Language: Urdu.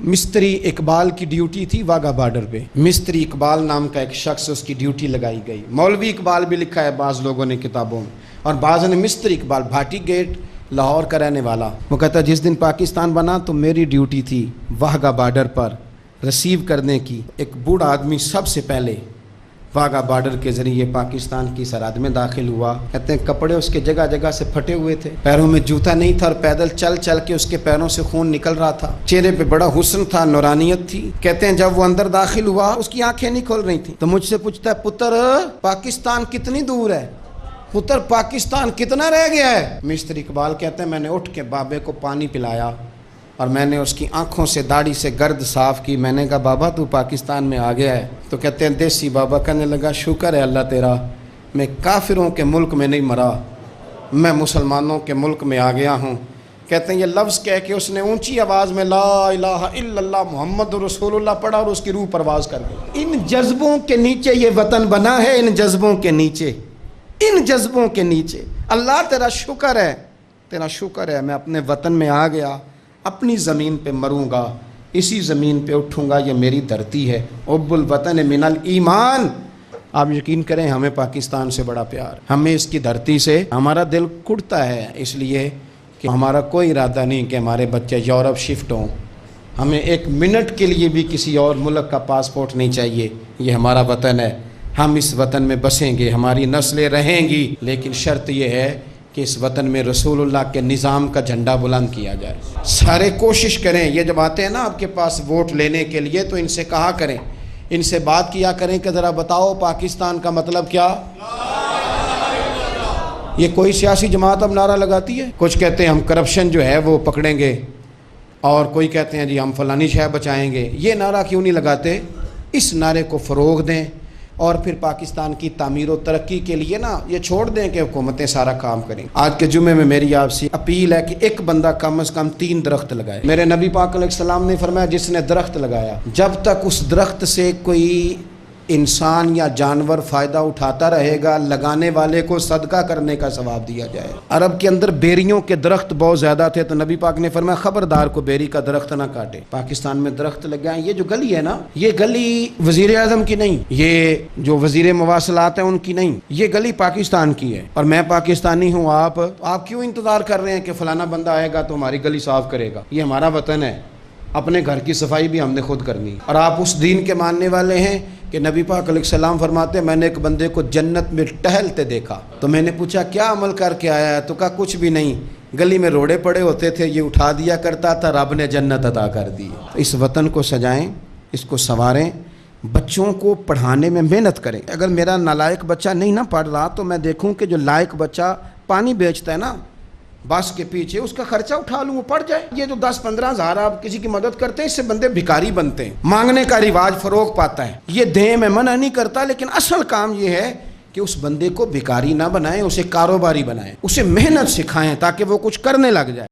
مستری اقبال کی ڈیوٹی تھی واگا بارڈر پہ. مستری اقبال نام کا ایک شخص، اس کی ڈیوٹی لگائی گئی. مولوی اقبال بھی لکھا ہے بعض لوگوں نے کتابوں میں، اور بعض نے مستری اقبال بھاٹی گیٹ لاہور کا رہنے والا. وہ کہتا ہے جس دن پاکستان بنا تو میری ڈیوٹی تھی واگا بارڈر پر ریسیو کرنے کی. ایک بوڑھا آدمی سب سے پہلے واگا بارڈر کے ذریعے پاکستان کی سرحد میں داخل ہوا. کہتے ہیں کپڑے اس کے جگہ جگہ سے پھٹے ہوئے تھے، پیروں میں جوتا نہیں تھا، اور پیدل چل چل کے اس کے پیروں سے خون نکل رہا تھا. چہرے پہ بڑا حسن تھا، نورانیت تھی. کہتے ہیں جب وہ اندر داخل ہوا اس کی آنکھیں نہیں کھول رہی تھیں، تو مجھ سے پوچھتا ہے پتر پاکستان کتنی دور ہے، پتر پاکستان کتنا رہ گیا ہے. مستر اقبال کہتے ہیں میں نے اٹھ کے بابے کو پانی پلایا اور میں نے اس کی آنکھوں سے داڑھی سے گرد صاف کی. میں نے کہا بابا تو پاکستان میں آ گیا ہے. تو کہتے ہیں دیسی بابا کہنے لگا شکر ہے اللہ تیرا، میں کافروں کے ملک میں نہیں مرا، میں مسلمانوں کے ملک میں آ گیا ہوں. کہتے ہیں یہ لفظ کہہ کے اس نے اونچی آواز میں لا الہ الا اللہ محمد رسول اللہ پڑھا اور اس کی روح پرواز کر گئی. ان جذبوں کے نیچے یہ وطن بنا ہے، ان جذبوں کے نیچے، ان جذبوں کے نیچے. اللہ تیرا شکر ہے، تیرا شکر ہے میں اپنے وطن میں آ گیا، اپنی زمین پہ مروں گا، اسی زمین پہ اٹھوں گا، یہ میری دھرتی ہے. حب الوطن من الایمان. آپ یقین کریں ہمیں پاکستان سے بڑا پیار، ہمیں اس کی دھرتی سے ہمارا دل کڑتا ہے، اس لیے کہ ہمارا کوئی ارادہ نہیں کہ ہمارے بچے یورپ شفٹ ہوں. ہمیں ایک منٹ کے لیے بھی کسی اور ملک کا پاسپورٹ نہیں چاہیے. یہ ہمارا وطن ہے، ہم اس وطن میں بسیں گے، ہماری نسلیں رہیں گی، لیکن شرط یہ ہے کہ اس وطن میں رسول اللہ کے نظام کا جھنڈا بلند کیا جائے. سارے کوشش کریں. یہ جب آتے ہیں نا آپ کے پاس ووٹ لینے کے لیے تو ان سے کہا کریں، ان سے بات کیا کریں کہ ذرا بتاؤ پاکستان کا مطلب کیا. یہ کوئی سیاسی جماعت اب نعرہ لگاتی ہے، کچھ کہتے ہیں ہم کرپشن جو ہے وہ پکڑیں گے، اور کوئی کہتے ہیں جی ہم فلانی شے بچائیں گے. یہ نعرہ کیوں نہیں لگاتے؟ اس نعرے کو فروغ دیں، اور پھر پاکستان کی تعمیر و ترقی کے لیے نا یہ چھوڑ دیں کہ حکومتیں سارا کام کریں. آج کے جمعے میں میری آپ سے اپیل ہے کہ ایک بندہ کم از کم 3 درخت لگائے. میرے نبی پاک علیہ السلام نے فرمایا جس نے درخت لگایا، جب تک اس درخت سے کوئی انسان یا جانور فائدہ اٹھاتا رہے گا، لگانے والے کو صدقہ کرنے کا ثواب دیا جائے. عرب کے اندر بیریوں کے درخت بہت زیادہ تھے، تو نبی پاک نے فرمایا خبردار کو بیری کا درخت نہ کاٹے. پاکستان میں درخت لگائیں. یہ جو گلی ہے نا، یہ گلی وزیر اعظم کی نہیں، یہ جو وزیر مواصلات ہیں ان کی نہیں، یہ گلی پاکستان کی ہے. اور میں پاکستانی ہوں، آپ کیوں انتظار کر رہے ہیں کہ فلانا بندہ آئے گا تو ہماری گلی صاف کرے گا؟ یہ ہمارا وطن ہے، اپنے گھر کی صفائی بھی ہم نے خود کرنی. اور آپ اس دین کے ماننے والے ہیں کہ نبی پاک علیہ السلام فرماتے ہیں میں نے ایک بندے کو جنت میں ٹہلتے دیکھا. تو میں نے پوچھا کیا عمل کر کے آیا ہے؟ تو کہا کچھ بھی نہیں، گلی میں روڑے پڑے ہوتے تھے، یہ اٹھا دیا کرتا تھا، رب نے جنت عطا کر دی. اس وطن کو سجائیں، اس کو سنواریں، بچوں کو پڑھانے میں محنت کریں. اگر میرا نالائق بچہ نہیں نہ پڑھ رہا تو میں دیکھوں کہ جو لائق بچہ پانی بیچتا ہے نا بس کے پیچھے، اس کا خرچہ اٹھا لوں، وہ پڑھ جائے. یہ جو 10-15 ہزار آپ کسی کی مدد کرتے ہیں، اس سے بندے بھکاری بنتے ہیں. مانگنے کا رواج فروغ پاتا ہے. یہ دیں میں منع نہیں کرتا، لیکن اصل کام یہ ہے کہ اس بندے کو بھکاری نہ بنائیں، اسے کاروباری بنائیں، اسے محنت سکھائیں تاکہ وہ کچھ کرنے لگ جائے.